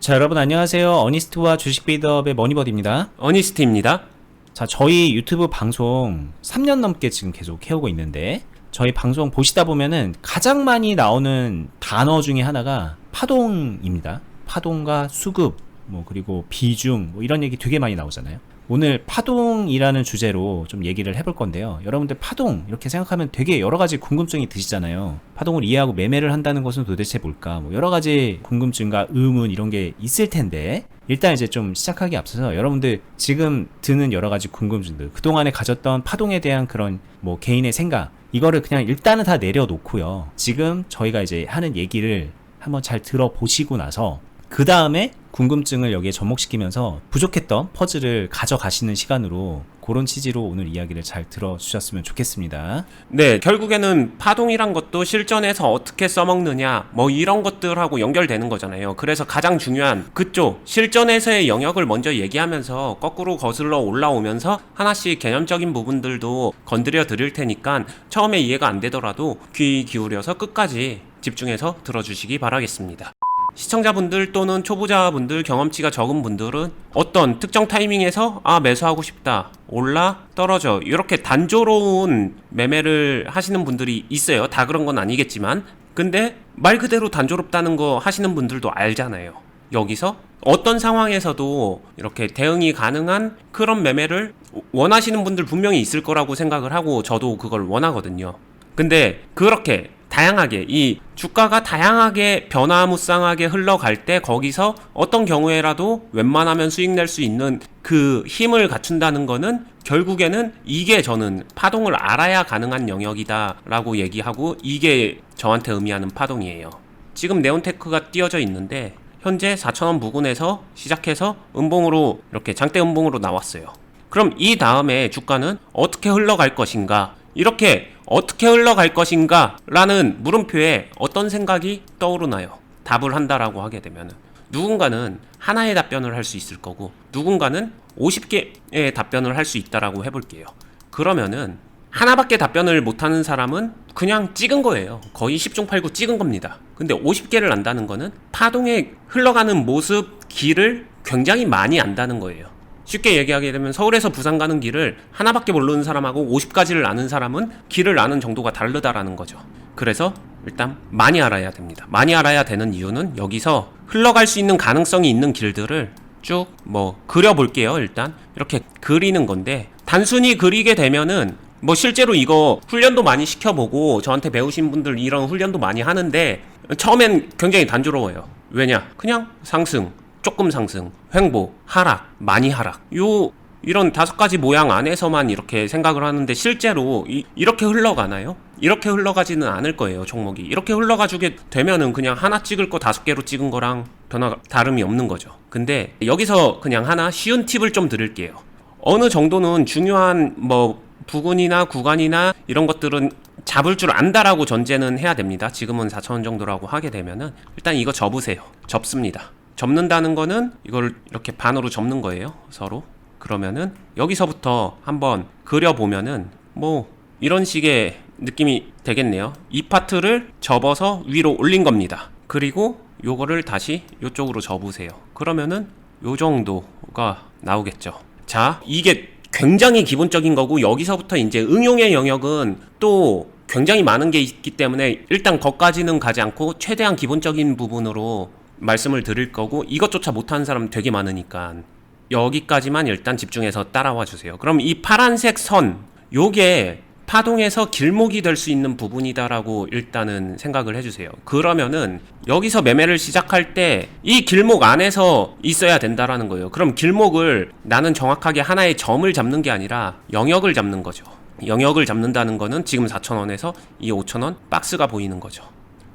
자, 여러분 안녕하세요. 어니스트와 주식 빌드업의 머니버디입니다. 어니스트입니다. 자, 저희 유튜브 방송 3년 넘게 지금 계속 해오고 있는데, 저희 방송 보시다 보면은 가장 많이 나오는 단어 중에 하나가 파동입니다. 파동과 수급, 그리고 비중, 이런 얘기 되게 많이 나오잖아요. 오늘 파동이라는 주제로 좀 얘기를 해볼 건데요. 여러분들 파동 이렇게 생각하면 되게 여러 가지 궁금증이 드시잖아요. 파동을 이해하고 매매를 한다는 것은 도대체 뭘까? 여러 가지 궁금증과 의문 이런 게 있을 텐데, 일단 이제 좀 시작하기 앞서서 여러분들 지금 드는 여러 가지 궁금증들, 그동안에 가졌던 파동에 대한 그런 개인의 생각, 이거를 그냥 일단은 다 내려놓고요. 지금 저희가 이제 하는 얘기를 한번 잘 들어보시고 나서 그 다음에 궁금증을 여기에 접목시키면서 부족했던 퍼즐을 가져가시는 시간으로, 그런 취지로 오늘 이야기를 잘 들어주셨으면 좋겠습니다. 네, 결국에는 파동이란 것도 실전에서 어떻게 써먹느냐 이런 것들하고 연결되는 거잖아요. 그래서 가장 중요한 그쪽 실전에서의 영역을 먼저 얘기하면서 거꾸로 거슬러 올라오면서 하나씩 개념적인 부분들도 건드려 드릴 테니까 처음에 이해가 안 되더라도 귀 기울여서 끝까지 집중해서 들어주시기 바라겠습니다. 시청자분들 또는 초보자분들, 경험치가 적은 분들은 어떤 특정 타이밍에서 매수하고 싶다, 올라 떨어져, 이렇게 단조로운 매매를 하시는 분들이 있어요. 다 그런 건 아니겠지만, 근데 말 그대로 단조롭다는 거 하시는 분들도 알잖아요. 여기서 어떤 상황에서도 이렇게 대응이 가능한 그런 매매를 원하시는 분들 분명히 있을 거라고 생각을 하고, 저도 그걸 원하거든요. 근데 그렇게 다양하게, 이 주가가 다양하게 변화무쌍하게 흘러갈 때 거기서 어떤 경우에라도 웬만하면 수익 낼 수 있는 그 힘을 갖춘다는 거는 결국에는 이게 저는 파동을 알아야 가능한 영역이다 라고 얘기하고, 이게 저한테 의미하는 파동이에요. 지금 네온테크가 띄어져 있는데 현재 4,000원 부근에서 시작해서 음봉으로, 이렇게 장대 음봉으로 나왔어요. 그럼 이 다음에 주가는 어떻게 흘러갈 것인가, 이렇게 어떻게 흘러갈 것인가 라는 물음표에 어떤 생각이 떠오르나요? 답을 한다라고 하게 되면 누군가는 하나의 답변을 할 수 있을 거고, 누군가는 50개의 답변을 할 수 있다라고 해볼게요. 그러면은 하나밖에 답변을 못하는 사람은 그냥 찍은 거예요. 거의 10중 8구 찍은 겁니다. 근데 50개를 안다는 거는 파동의 흘러가는 모습, 길을 굉장히 많이 안다는 거예요. 쉽게 얘기하게 되면 서울에서 부산 가는 길을 하나밖에 모르는 사람하고 50가지를 아는 사람은 길을 아는 정도가 다르다라는 거죠. 그래서 일단 많이 알아야 됩니다. 많이 알아야 되는 이유는 여기서 흘러갈 수 있는 가능성이 있는 길들을 쭉 그려볼게요. 일단 이렇게 그리는 건데, 단순히 그리게 되면은 실제로 이거 훈련도 많이 시켜보고 저한테 배우신 분들 이런 훈련도 많이 하는데 처음엔 굉장히 단조로워요. 왜냐? 그냥 상승, 조금 상승, 횡보, 하락, 많이 하락, 이런 5가지 모양 안에서만 이렇게 생각을 하는데, 실제로 이렇게 흘러가나요? 이렇게 흘러가지는 않을 거예요. 종목이 이렇게 흘러가주게 되면은 그냥 하나 찍을 거 5개로 찍은 거랑 변화가 다름이 없는 거죠. 근데 여기서 그냥 하나 쉬운 팁을 좀 드릴게요. 어느 정도는 중요한 부근이나 구간이나 이런 것들은 잡을 줄 안다라고 전제는 해야 됩니다. 지금은 4,000원 정도라고 하게 되면은 일단 이거 접으세요. 접습니다. 접는다는 거는 이걸 이렇게 반으로 접는 거예요, 서로. 그러면은 여기서부터 한번 그려보면은 이런 식의 느낌이 되겠네요. 이 파트를 접어서 위로 올린 겁니다. 그리고 요거를 다시 요쪽으로 접으세요. 그러면은 요 정도가 나오겠죠. 자, 이게 굉장히 기본적인 거고, 여기서부터 이제 응용의 영역은 또 굉장히 많은 게 있기 때문에 일단 거기까지는 가지 않고 최대한 기본적인 부분으로 말씀을 드릴 거고, 이것조차 못하는 사람 되게 많으니까 여기까지만 일단 집중해서 따라와 주세요. 그럼 이 파란색 선, 요게 파동에서 길목이 될 수 있는 부분이다라고 일단은 생각을 해주세요. 그러면은 여기서 매매를 시작할 때 이 길목 안에서 있어야 된다라는 거예요. 그럼 길목을 나는 정확하게 하나의 점을 잡는 게 아니라 영역을 잡는 거죠. 영역을 잡는다는 거는 지금 4,000원에서 이 5,000원 박스가 보이는 거죠.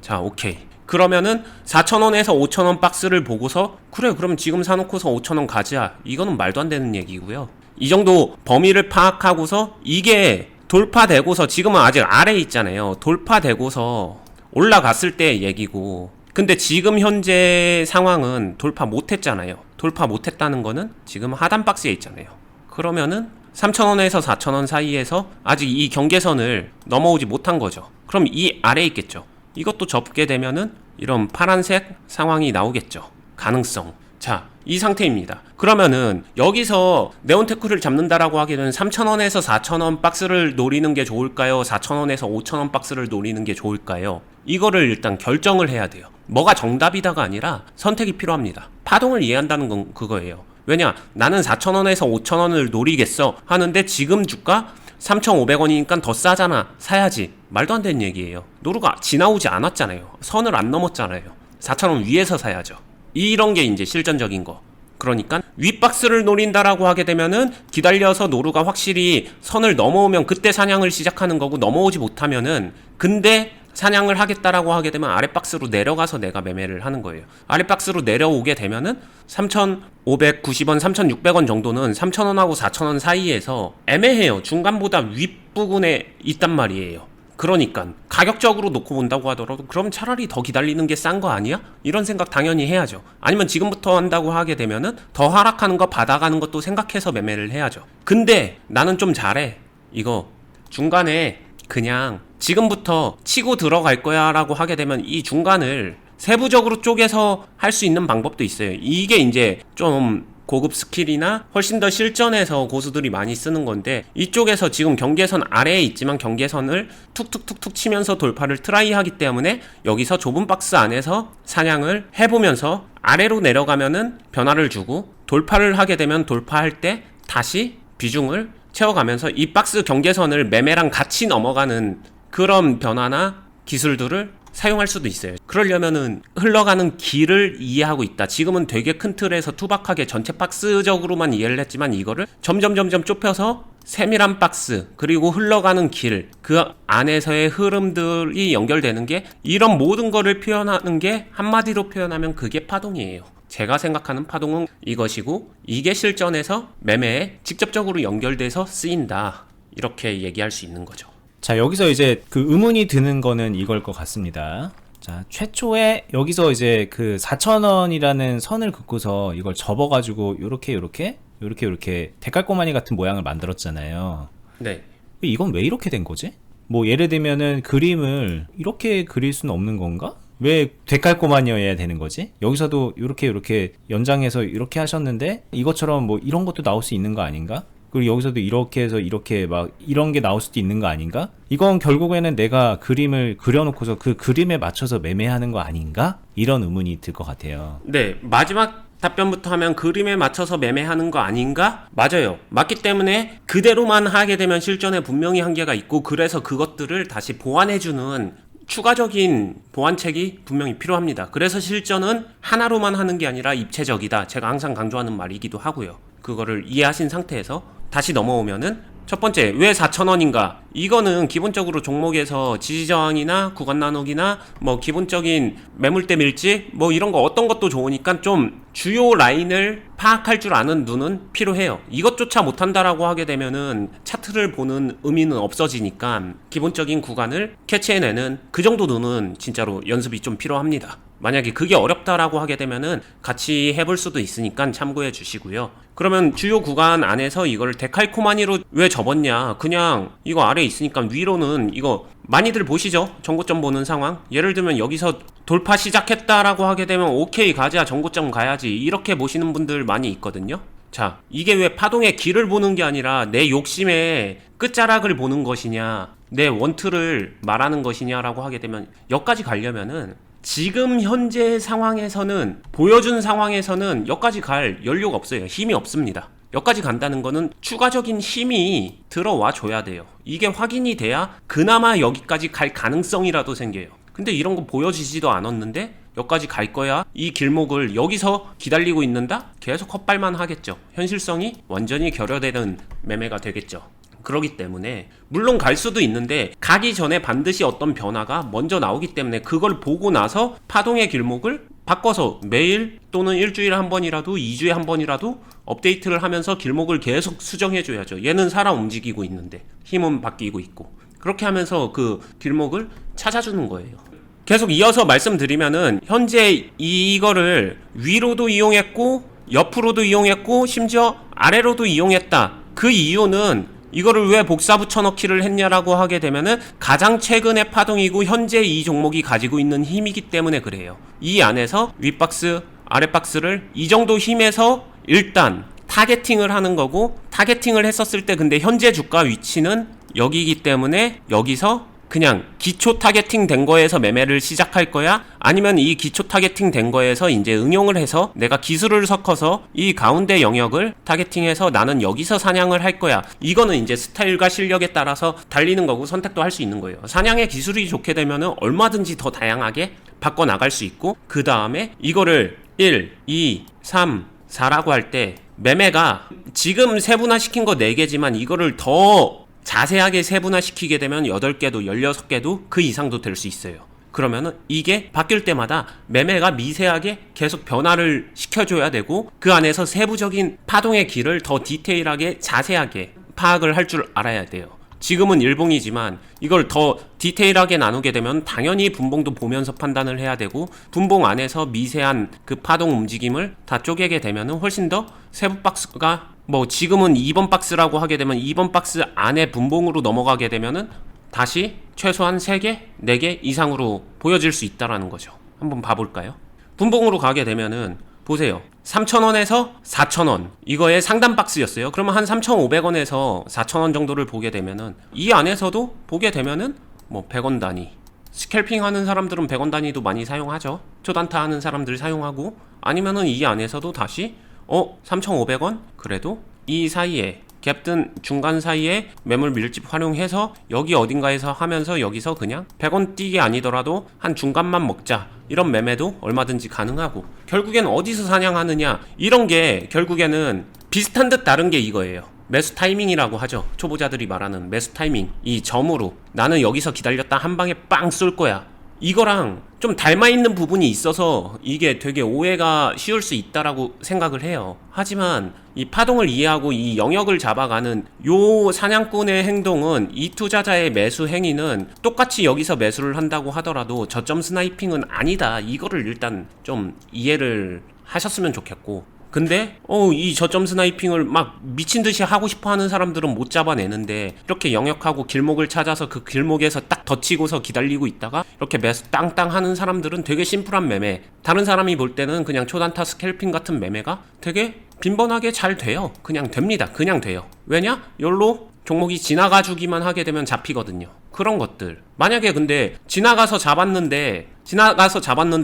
자, 오케이. 그러면은 4,000원에서 5,000원 박스를 보고서 그래, 그럼 지금 사놓고서 5,000원 가자, 이거는 말도 안 되는 얘기고요. 이 정도 범위를 파악하고서 이게 돌파되고서, 지금은 아직 아래에 있잖아요. 돌파되고서 올라갔을 때 얘기고, 근데 지금 현재 상황은 돌파 못했잖아요. 돌파 못했다는 거는 지금 하단 박스에 있잖아요. 그러면은 3,000원에서 4,000원 사이에서 아직 이 경계선을 넘어오지 못한 거죠. 그럼 이 아래에 있겠죠. 이것도 접게 되면은 이런 파란색 상황이 나오겠죠. 가능성. 자, 이 상태입니다. 그러면은 여기서 네온테크를 잡는다라고 하게 되면 3,000원에서 4,000원 박스를 노리는 게 좋을까요? 4,000원에서 5,000원 박스를 노리는 게 좋을까요? 이거를 일단 결정을 해야 돼요. 뭐가 정답이다가 아니라 선택이 필요합니다. 파동을 이해한다는 건 그거예요. 왜냐, 나는 4,000원에서 5,000원을 노리겠어 하는데 지금 주가 3,500원이니까 더 싸잖아, 사야지. 말도 안 되는 얘기예요. 노루가 지나오지 않았잖아요. 선을 안 넘었잖아요. 4,000원 위에서 사야죠. 이런 게 이제 실전적인 거. 그러니까 윗박스를 노린다라고 하게 되면은 기다려서 노루가 확실히 선을 넘어오면 그때 사냥을 시작하는 거고, 넘어오지 못하면은 근데 사냥을 하겠다라고 하게 되면 아랫박스로 내려가서 내가 매매를 하는 거예요. 아랫박스로 내려오게 되면은 3,590원, 3,600원 정도는 3,000원하고 4,000원 사이에서 애매해요. 중간보다 윗부분에 있단 말이에요. 그러니까 가격적으로 놓고 본다고 하더라도 그럼 차라리 더 기다리는 게 싼 거 아니야? 이런 생각 당연히 해야죠. 아니면 지금부터 한다고 하게 되면은 더 하락하는 거 받아가는 것도 생각해서 매매를 해야죠. 근데 나는 좀 잘해. 이거 중간에 그냥 지금부터 치고 들어갈 거야 라고 하게 되면 이 중간을 세부적으로 쪼개서 할 수 있는 방법도 있어요. 이게 이제 좀 고급 스킬이나 훨씬 더 실전에서 고수들이 많이 쓰는 건데, 이쪽에서 지금 경계선 아래에 있지만 경계선을 툭툭툭툭 치면서 돌파를 트라이 하기 때문에 여기서 좁은 박스 안에서 사냥을 해보면서 아래로 내려가면은 변화를 주고, 돌파를 하게 되면 돌파할 때 다시 비중을 채워가면서 이 박스 경계선을 매매랑 같이 넘어가는 그런 변화나 기술들을 사용할 수도 있어요. 그러려면은 흘러가는 길을 이해하고 있다. 지금은 되게 큰 틀에서 투박하게 전체 박스적으로만 이해를 했지만, 이거를 점점 좁혀서 세밀한 박스, 그리고 흘러가는 길, 그 안에서의 흐름들이 연결되는 게, 이런 모든 거를 표현하는 게 한마디로 표현하면 그게 파동이에요. 제가 생각하는 파동은 이것이고, 이게 실전에서 매매에 직접적으로 연결돼서 쓰인다. 이렇게 얘기할 수 있는 거죠. 자, 여기서 이제 그 의문이 드는 거는 이걸 것 같습니다. 자, 최초에 여기서 이제 그 4,000원이라는 선을 긋고서 이걸 접어가지고 요렇게 데칼꼬마니 같은 모양을 만들었잖아요. 네. 이건 왜 이렇게 된 거지? 뭐 예를 들면은 그림을 이렇게 그릴 수는 없는 건가? 왜 데칼꼬마니여야 되는 거지? 여기서도 이렇게 연장해서 이렇게 하셨는데 이것처럼 뭐 이런 것도 나올 수 있는 거 아닌가? 그리고 여기서도 이렇게 해서 이렇게 막 이런 게 나올 수도 있는 거 아닌가? 이건 결국에는 내가 그림을 그려놓고서 그 그림에 맞춰서 매매하는 거 아닌가? 이런 의문이 들 것 같아요. 네, 마지막 답변부터 하면 그림에 맞춰서 매매하는 거 아닌가? 맞아요. 맞기 때문에 그대로만 하게 되면 실전에 분명히 한계가 있고, 그래서 그것들을 다시 보완해주는 추가적인 보완책이 분명히 필요합니다. 그래서 실전은 하나로만 하는 게 아니라 입체적이다. 제가 항상 강조하는 말이기도 하고요. 그거를 이해하신 상태에서 다시 넘어오면은, 첫 번째, 왜 4,000원인가? 이거는 기본적으로 종목에서 지지저항이나 구간 나누기나 뭐 기본적인 매물대 밀집 뭐 이런 거 어떤 것도 좋으니까 좀 주요 라인을 파악할 줄 아는 눈은 필요해요. 이것조차 못한다라고 하게 되면은 차트를 보는 의미는 없어지니까 기본적인 구간을 캐치해내는 그 정도 눈은 진짜로 연습이 좀 필요합니다. 만약에 그게 어렵다라고 하게 되면은 같이 해볼 수도 있으니까 참고해 주시고요. 그러면 주요 구간 안에서 이걸 데칼코마니로 왜 접었냐? 그냥 이거 아래에 있으니까 위로는 이거 많이들 보시죠? 전고점 보는 상황. 예를 들면 여기서 돌파 시작했다라고 하게 되면 오케이 가자, 전고점 가야지, 이렇게 보시는 분들 많이 있거든요. 자, 이게 왜 파동의 길을 보는 게 아니라 내 욕심의 끝자락을 보는 것이냐, 내 원투를 말하는 것이냐라고 하게 되면, 여기까지 가려면은 지금 현재 상황에서는, 보여준 상황에서는 여기까지 갈 연료가 없어요. 힘이 없습니다. 여기까지 간다는 거는 추가적인 힘이 들어와 줘야 돼요. 이게 확인이 돼야 그나마 여기까지 갈 가능성이라도 생겨요. 근데 이런 거 보여지지도 않았는데 여기까지 갈 거야, 이 길목을 여기서 기다리고 있는다? 계속 헛발만 하겠죠. 현실성이 완전히 결여되는 매매가 되겠죠. 그러기 때문에 물론 갈 수도 있는데, 가기 전에 반드시 어떤 변화가 먼저 나오기 때문에 그걸 보고 나서 파동의 길목을 바꿔서 매일 또는 일주일에 한 번이라도 2주에 한 번이라도 업데이트를 하면서 길목을 계속 수정해 줘야죠. 얘는 살아 움직이고 있는데 힘은 바뀌고 있고, 그렇게 하면서 그 길목을 찾아주는 거예요. 계속 이어서 말씀드리면은, 현재 이거를 위로도 이용했고 옆으로도 이용했고 심지어 아래로도 이용했다. 그 이유는 이거를 왜 복사 붙여넣기를 했냐라고 하게 되면은 가장 최근의 파동이고 현재 이 종목이 가지고 있는 힘이기 때문에 그래요. 이 안에서 윗박스, 아래 박스를 이 정도 힘에서 일단 타겟팅을 하는 거고, 타겟팅을 했었을 때 근데 현재 주가 위치는 여기이기 때문에 여기서 그냥 기초 타겟팅 된 거에서 매매를 시작할 거야? 아니면 이 기초 타겟팅 된 거에서 이제 응용을 해서 내가 기술을 섞어서 이 가운데 영역을 타겟팅해서 나는 여기서 사냥을 할 거야. 이거는 이제 스타일과 실력에 따라서 달리는 거고 선택도 할 수 있는 거예요. 사냥의 기술이 좋게 되면은 얼마든지 더 다양하게 바꿔 나갈 수 있고, 그 다음에 이거를 1, 2, 3, 4라고 할 때 매매가 지금 세분화시킨 거 4개지만 이거를 더 자세하게 세분화시키게 되면 8개도 16개도 그 이상도 될 수 있어요. 그러면은 이게 바뀔 때마다 매매가 미세하게 계속 변화를 시켜줘야 되고, 그 안에서 세부적인 파동의 길을 더 디테일하게 자세하게 파악을 할 줄 알아야 돼요. 지금은 일봉이지만 이걸 더 디테일하게 나누게 되면 당연히 분봉도 보면서 판단을 해야 되고, 분봉 안에서 미세한 그 파동 움직임을 다 쪼개게 되면은 훨씬 더 세부 박스가 뭐 지금은 2번 박스라고 하게 되면 2번 박스 안에 분봉으로 넘어가게 되면은 다시 최소한 3개, 4개 이상으로 보여질 수 있다라는 거죠. 한번 봐볼까요? 분봉으로 가게 되면은 보세요. 3,000원에서 4,000원. 이거의 상단 박스였어요. 그러면 한 3,500원에서 4,000원 정도를 보게 되면은 이 안에서도 보게 되면은 뭐 100원 단위. 스캘핑 하는 사람들은 100원 단위도 많이 사용하죠. 초단타 하는 사람들 사용하고, 아니면은 이 안에서도 다시 3,500원? 그래도 이 사이에 갭든 중간 사이에 매물 밀집 활용해서 여기 어딘가에서 하면서 여기서 그냥 100원 뛰기 아니더라도 한 중간만 먹자, 이런 매매도 얼마든지 가능하고, 결국엔 어디서 사냥하느냐, 이런 게 결국에는 비슷한 듯 다른 게 이거예요. 매수 타이밍이라고 하죠. 초보자들이 말하는 매수 타이밍. 이 점으로 나는 여기서 기다렸다 한 방에 빵 쏠 거야, 이거랑 좀 닮아있는 부분이 있어서 이게 되게 오해가 쉬울 수 있다라고 생각을 해요. 하지만 이 파동을 이해하고 이 영역을 잡아가는 요 사냥꾼의 행동은, 이 투자자의 매수 행위는 똑같이 여기서 매수를 한다고 하더라도 저점 스나이핑은 아니다, 이거를 일단 좀 이해를 하셨으면 좋겠고, 근데 이 저점 스나이핑을 막 미친듯이 하고 싶어하는 사람들은 못 잡아내는데, 이렇게 영역하고 길목을 찾아서 그 길목에서 딱 덧치고서 기다리고 있다가 이렇게 매수 땅땅 하는 사람들은 되게 심플한 매매, 다른 사람이 볼 때는 그냥 초단타 스캘핑 같은 매매가 되게 빈번하게 잘 돼요. 그냥 됩니다. 그냥 돼요. 왜냐? 열로 종목이 지나가 주기만 하게 되면 잡히거든요. 그런 것들. 만약에 근데 지나가서 잡았는데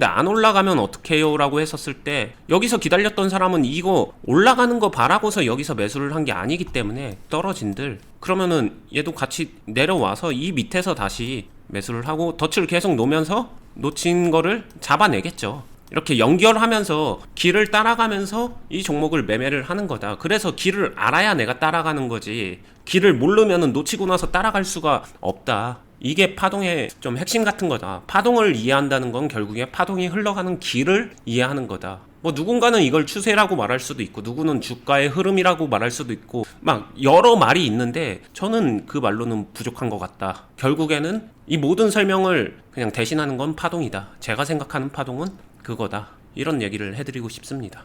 안 올라가면 어떡해요? 라고 했었을 때, 여기서 기다렸던 사람은 이거 올라가는 거 바라고서 여기서 매수를 한 게 아니기 때문에 떨어진들, 그러면은 얘도 같이 내려와서 이 밑에서 다시 매수를 하고 덫을 계속 놓으면서 놓친 거를 잡아내겠죠. 이렇게 연결하면서 길을 따라가면서 이 종목을 매매를 하는 거다. 그래서 길을 알아야 내가 따라가는 거지, 길을 모르면은 놓치고 나서 따라갈 수가 없다. 이게 파동의 좀 핵심 같은 거다. 파동을 이해한다는 건 결국에 파동이 흘러가는 길을 이해하는 거다. 뭐 누군가는 이걸 추세라고 말할 수도 있고, 누구는 주가의 흐름이라고 말할 수도 있고, 막 여러 말이 있는데 저는 그 말로는 부족한 것 같다. 결국에는 이 모든 설명을 그냥 대신하는 건 파동이다. 제가 생각하는 파동은 그거다. 이런 얘기를 해드리고 싶습니다.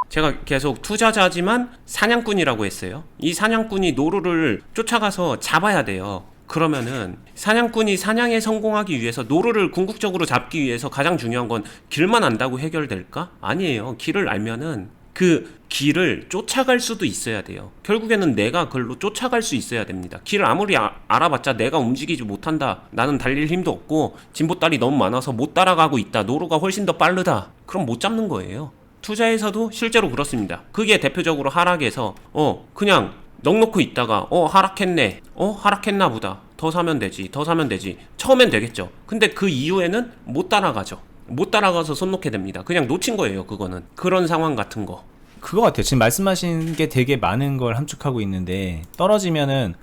제가 계속 투자자지만 사냥꾼이라고 했어요. 이 사냥꾼이 노루를 쫓아가서 잡아야 돼요. 그러면은 사냥꾼이 사냥에 성공하기 위해서, 노루를 궁극적으로 잡기 위해서 가장 중요한 건 길만 안다고 해결될까? 아니에요. 길을 알면은 그 길을 쫓아갈 수도 있어야 돼요. 결국에는 내가 글로 쫓아갈 수 있어야 됩니다. 길을 아무리 알아봤자 내가 움직이지 못한다, 나는 달릴 힘도 없고 진보다리 너무 많아서 못 따라가고 있다, 노루가 훨씬 더 빠르다, 그럼 못 잡는 거예요. 투자에서도 실제로 그렇습니다. 그게 대표적으로 하락에서 그냥 넉놓고 있다가 하락했네, 하락했나 보다, 더 사면 되지, 더 사면 되지, 처음엔 되겠죠. 근데 그 이후에는 못 따라가죠. 못 따라가서 손 놓게 됩니다. 그냥 놓친 거예요. 그거는 그런 상황 같은 거. 그거 같아요. 지금 말씀하신 게 되게 많은 걸 함축하고 있는데, 떨어지면은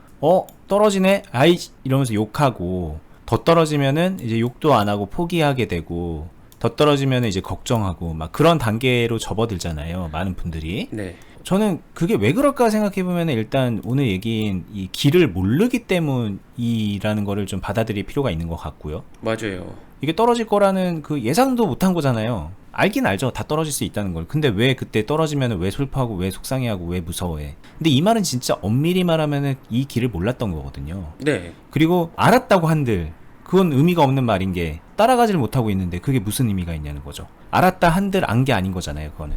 떨어지네 아이 이러면서 욕하고, 더 떨어지면은 이제 욕도 안 하고 포기하게 되고, 더 떨어지면은 이제 걱정하고, 막 그런 단계로 접어들잖아요, 많은 분들이. 네. 저는 그게 왜 그럴까 생각해보면, 일단 오늘 얘기인 이 길을 모르기 때문이라는 거를 좀 받아들일 필요가 있는 것 같고요. 맞아요. 이게 떨어질 거라는 그 예상도 못한 거잖아요. 알긴 알죠. 다 떨어질 수 있다는 걸. 근데 왜 그때 떨어지면 왜 슬퍼하고 왜 속상해하고 왜 무서워해. 근데 이 말은 진짜 엄밀히 말하면 이 길을 몰랐던 거거든요. 네. 그리고 알았다고 한들 그건 의미가 없는 말인 게, 따라가질 못하고 있는데 그게 무슨 의미가 있냐는 거죠. 알았다 한들 안 게 아닌 거잖아요, 그거는.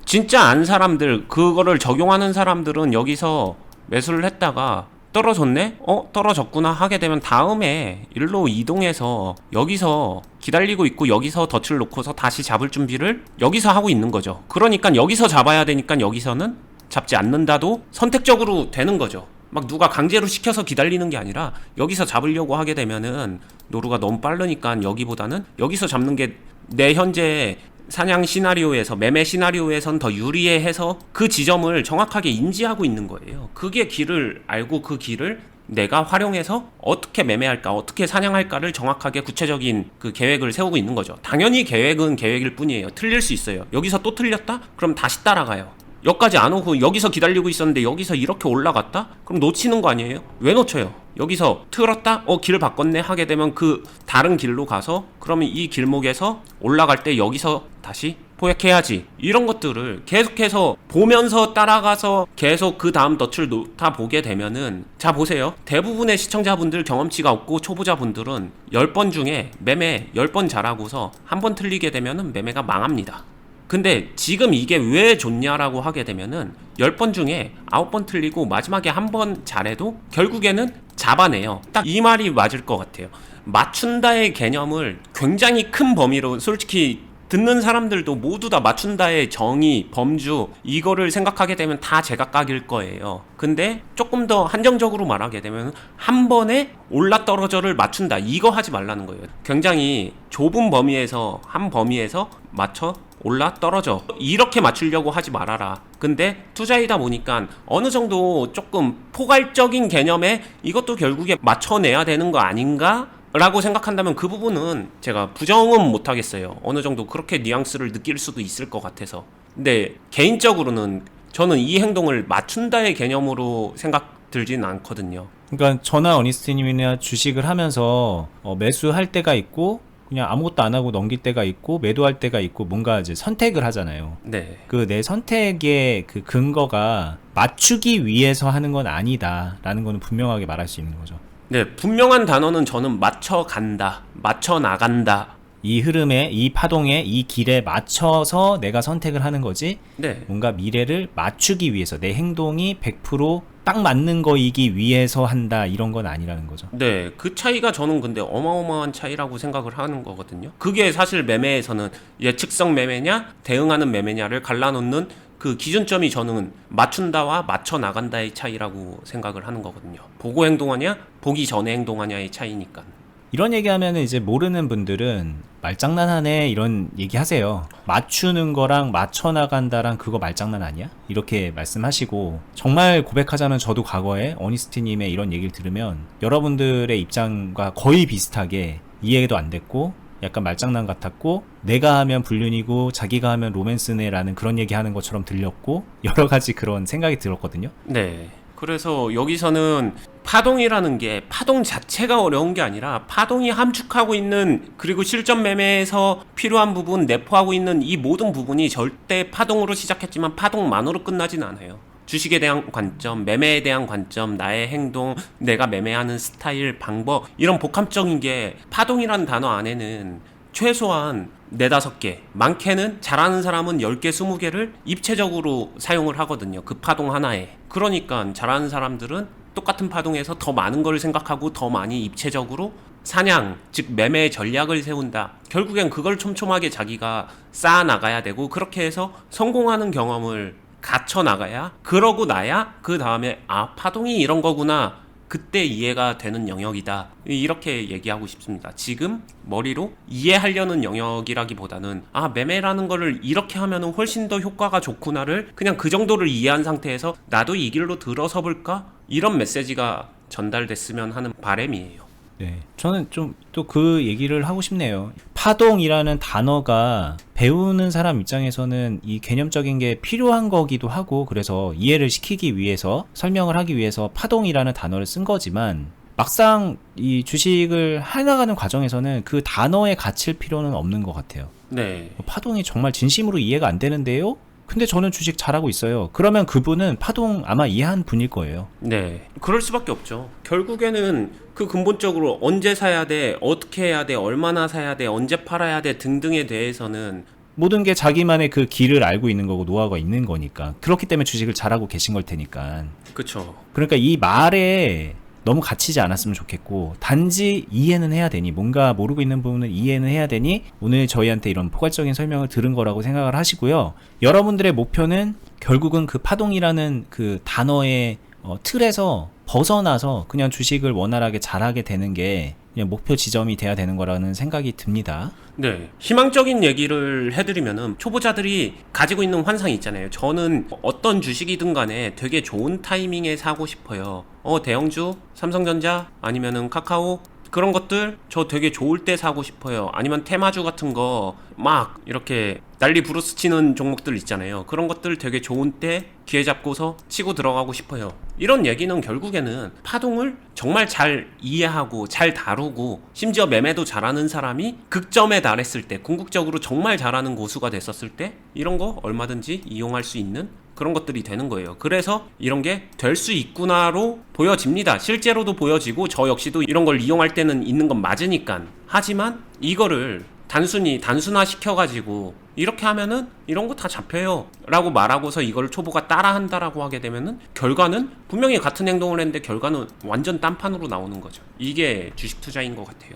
진짜 안 사람들, 그거를 적용하는 사람들은 여기서 매수를 했다가 떨어졌네? 떨어졌구나 하게 되면 다음에 일로 이동해서 여기서 기다리고 있고 여기서 덫을 놓고서 다시 잡을 준비를 여기서 하고 있는 거죠. 그러니까 여기서 잡아야 되니까 여기서는 잡지 않는다도 선택적으로 되는 거죠. 막 누가 강제로 시켜서 기다리는 게 아니라 여기서 잡으려고 하게 되면은 노루가 너무 빠르니까 여기보다는 여기서 잡는 게 내 현재 사냥 시나리오에서 매매 시나리오에선 더 유리해 해서 그 지점을 정확하게 인지하고 있는 거예요. 그게 길을 알고 그 길을 내가 활용해서 어떻게 매매할까, 어떻게 사냥할까를 정확하게 구체적인 그 계획을 세우고 있는 거죠. 당연히 계획은 계획일 뿐이에요. 틀릴 수 있어요. 여기서 또 틀렸다? 그럼 다시 따라가요. 여기까지 안 오고 여기서 기다리고 있었는데 여기서 이렇게 올라갔다? 그럼 놓치는 거 아니에요? 왜 놓쳐요? 여기서 틀었다? 길을 바꿨네? 하게 되면 그 다른 길로 가서 그러면 이 길목에서 올라갈 때 여기서 다시 포획해야지. 이런 것들을 계속해서 보면서 따라가서 계속 그 다음 덫을 놓다 보게 되면은 자 보세요. 대부분의 시청자분들 경험치가 없고 초보자분들은 10번 중에 매매 10번 잘하고서 한 번 틀리게 되면은 매매가 망합니다. 근데 지금 이게 왜 좋냐라고 하게 되면은 10번 중에 9번 틀리고 마지막에 한 번 잘해도 결국에는 잡아내요. 딱 이 말이 맞을 것 같아요. 맞춘다의 개념을 굉장히 큰 범위로 솔직히 듣는 사람들도 모두 다 맞춘다의 정의, 범주 이거를 생각하게 되면 다 제각각일 거예요. 근데 조금 더 한정적으로 말하게 되면 한 번에 올라떨어져를 맞춘다 이거 하지 말라는 거예요. 굉장히 좁은 범위에서 한 범위에서 맞춰 올라 떨어져 이렇게 맞추려고 하지 말아라. 근데 투자이다 보니까 어느 정도 조금 포괄적인 개념에 이것도 결국에 맞춰내야 되는 거 아닌가? 라고 생각한다면 그 부분은 제가 부정은 못하겠어요. 어느 정도 그렇게 뉘앙스를 느낄 수도 있을 것 같아서. 근데 개인적으로는 저는 이 행동을 맞춘다의 개념으로 생각 들지는 않거든요. 그러니까 저나 어니스트님이나 주식을 하면서 매수할 때가 있고 그냥 아무것도 안 하고 넘길 때가 있고 매도할 때가 있고 뭔가 이제 선택을 하잖아요. 네. 그 내 선택의 그 근거가 맞추기 위해서 하는 건 아니다라는 거는 분명하게 말할 수 있는 거죠. 네, 분명한 단어는 저는 맞춰간다, 맞춰나간다. 이 흐름에, 이 파동에, 이 길에 맞춰서 내가 선택을 하는 거지. 네. 뭔가 미래를 맞추기 위해서 내 행동이 100%딱 맞는 거이기 위해서 한다 이런 건 아니라는 거죠. 네, 그 차이가 저는 근데 어마어마한 차이라고 생각을 하는 거거든요. 그게 사실 매매에서는 예측성 매매냐, 대응하는 매매냐를 갈라놓는 그 기준점이 저는 맞춘다와 맞춰 나간다의 차이라고 생각을 하는 거거든요. 보고 행동하냐, 보기 전에 행동하냐의 차이니까. 이런 얘기하면 이제 모르는 분들은 말장난하네 이런 얘기 하세요. 맞추는 거랑 맞춰 나간다랑 그거 말장난 아니야? 이렇게 말씀하시고 정말 고백하자면 저도 과거에 어니스트님의 이런 얘기를 들으면 여러분들의 입장과 거의 비슷하게 이해도 안 됐고 약간 말장난 같았고 내가 하면 불륜이고 자기가 하면 로맨스네 라는 그런 얘기하는 것처럼 들렸고 여러 가지 그런 생각이 들었거든요. 네. 그래서 여기서는 파동이라는 게 파동 자체가 어려운 게 아니라 파동이 함축하고 있는 그리고 실전 매매에서 필요한 부분 내포하고 있는 이 모든 부분이 절대 파동으로 시작했지만 파동만으로 끝나진 않아요. 주식에 대한 관점, 매매에 대한 관점, 나의 행동, 내가 매매하는 스타일, 방법 이런 복합적인 게 파동이라는 단어 안에는 최소한 4-5개, 많게는 잘하는 사람은 10개, 20개를 입체적으로 사용을 하거든요. 그 파동 하나에. 그러니까 잘하는 사람들은 똑같은 파동에서 더 많은 걸 생각하고 더 많이 입체적으로 사냥, 즉 매매의 전략을 세운다. 결국엔 그걸 촘촘하게 자기가 쌓아나가야 되고 그렇게 해서 성공하는 경험을 갖춰 나가야 그러고 나야 그 다음에 파동이 이런 거구나 그때 이해가 되는 영역이다 이렇게 얘기하고 싶습니다. 지금 머리로 이해하려는 영역이라기보다는 매매라는 거를 이렇게 하면은 훨씬 더 효과가 좋구나를 그냥 그 정도를 이해한 상태에서 나도 이 길로 들어서 볼까 이런 메시지가 전달됐으면 하는 바람이에요. 네, 저는 좀 또 그 얘기를 하고 싶네요. 파동이라는 단어가 배우는 사람 입장에서는 이 개념적인 게 필요한 거기도 하고 그래서 이해를 시키기 위해서 설명을 하기 위해서 파동이라는 단어를 쓴 거지만 막상 이 주식을 해나가는 과정에서는 그 단어에 갇힐 필요는 없는 것 같아요. 네. 파동이 정말 진심으로 이해가 안 되는데요? 근데 저는 주식 잘하고 있어요. 그러면 그분은 파동 아마 이해한 분일 거예요. 네, 그럴 수밖에 없죠. 결국에는 그 근본적으로 언제 사야 돼, 어떻게 해야 돼, 얼마나 사야 돼, 언제 팔아야 돼 등등에 대해서는 모든 게 자기만의 그 길을 알고 있는 거고 노하우가 있는 거니까. 그렇기 때문에 주식을 잘하고 계신 걸 테니까. 그쵸. 그러니까 이 말에 너무 갇히지 않았으면 좋겠고, 단지 이해는 해야 되니, 뭔가 모르고 있는 부분은 이해는 해야 되니 오늘 저희한테 이런 포괄적인 설명을 들은 거라고 생각을 하시고요. 여러분들의 목표는 결국은 그 파동이라는 그 단어의 틀에서 벗어나서 그냥 주식을 원활하게 잘하게 되는 게 그냥 목표 지점이 돼야 되는 거라는 생각이 듭니다. 네, 희망적인 얘기를 해드리면은 초보자들이 가지고 있는 환상이 있잖아요. 저는 어떤 주식이든 간에 되게 좋은 타이밍에 사고 싶어요. 대형주, 삼성전자, 아니면은 카카오 그런 것들 저 되게 좋을 때 사고 싶어요. 아니면 테마주 같은 거 막 이렇게 난리 부르스 치는 종목들 있잖아요. 그런 것들 되게 좋은 때 기회 잡고서 치고 들어가고 싶어요. 이런 얘기는 결국에는 파동을 정말 잘 이해하고 잘 다루고 심지어 매매도 잘하는 사람이 극점에 달했을 때, 궁극적으로 정말 잘하는 고수가 됐었을 때 이런 거 얼마든지 이용할 수 있는 그런 것들이 되는 거예요. 그래서 이런 게 될 수 있구나로 보여집니다. 실제로도 보여지고 저 역시도 이런 걸 이용할 때는 있는 건 맞으니까. 하지만 이거를 단순화 시켜가지고 이렇게 하면은 이런 거 다 잡혀요 라고 말하고서 이걸 초보가 따라한다라고 하게 되면은 결과는 분명히 같은 행동을 했는데 결과는 완전 딴판으로 나오는 거죠. 이게 주식 투자인 것 같아요.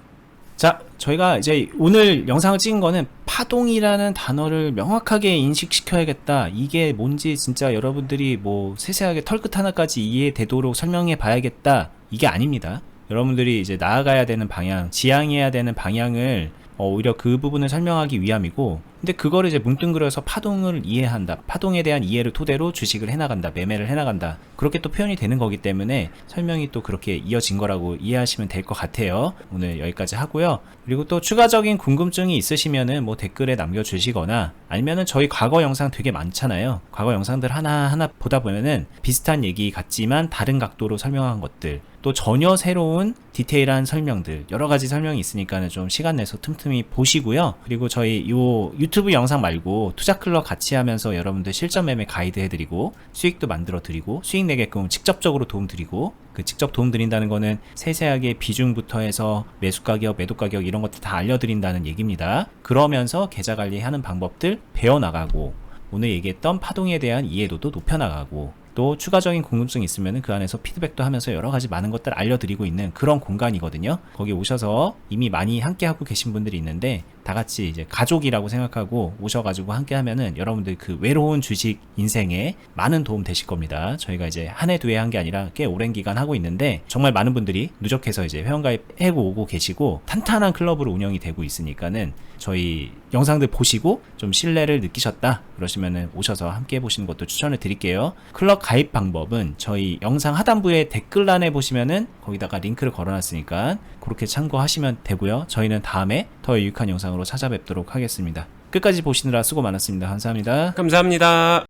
자, 저희가 이제 오늘 영상을 찍은 거는 파동이라는 단어를 명확하게 인식시켜야겠다. 이게 뭔지 진짜 여러분들이 뭐 세세하게 털끝 하나까지 이해되도록 설명해 봐야겠다. 이게 아닙니다. 여러분들이 이제 나아가야 되는 방향, 지향해야 되는 방향을 오히려 그 부분을 설명하기 위함이고, 근데 그거를 이제 뭉뚱그려서 파동을 이해한다, 파동에 대한 이해를 토대로 주식을 해나간다, 매매를 해나간다, 그렇게 또 표현이 되는 거기 때문에 설명이 또 그렇게 이어진 거라고 이해하시면 될 것 같아요. 오늘 여기까지 하고요. 그리고 또 추가적인 궁금증이 있으시면은 뭐 댓글에 남겨주시거나, 아니면은 저희 과거 영상 되게 많잖아요. 과거 영상들 하나하나 보다 보면은 비슷한 얘기 같지만 다른 각도로 설명한 것들, 또 전혀 새로운 디테일한 설명들, 여러 가지 설명이 있으니까는 좀 시간 내서 틈틈이 보시고요. 그리고 저희 요 유튜브 영상 말고 투자 클럽 같이 하면서 여러분들 실전 매매 가이드 해드리고 수익도 만들어 드리고 수익 내게끔 직접적으로 도움 드리고, 그 직접 도움 드린다는 거는 세세하게 비중부터 해서 매수 가격, 매도 가격 이런 것들 다 알려드린다는 얘기입니다. 그러면서 계좌 관리하는 방법들 배워나가고, 오늘 얘기했던 파동에 대한 이해도도 높여나가고, 또 추가적인 궁금증이 있으면 그 안에서 피드백도 하면서 여러 가지 많은 것들 알려드리고 있는 그런 공간이거든요. 거기 오셔서 이미 많이 함께 하고 계신 분들이 있는데 다 같이 이제 가족이라고 생각하고 오셔가지고 함께 하면은 여러분들 그 외로운 주식 인생에 많은 도움 되실 겁니다. 저희가 이제 한 해 두 해 한 게 아니라 꽤 오랜 기간 하고 있는데 정말 많은 분들이 누적해서 이제 회원가입 하고 오고 계시고 탄탄한 클럽으로 운영이 되고 있으니까는 저희 영상들 보시고 좀 신뢰를 느끼셨다 그러시면은 오셔서 함께 해보시는 것도 추천을 드릴게요. 클럽 가입 방법은 저희 영상 하단부에 댓글란에 보시면은 거기다가 링크를 걸어놨으니까 그렇게 참고하시면 되고요. 저희는 다음에 더 유익한 영상으로 찾아뵙도록 하겠습니다. 끝까지 보시느라 수고 많았습니다. 감사합니다. 감사합니다.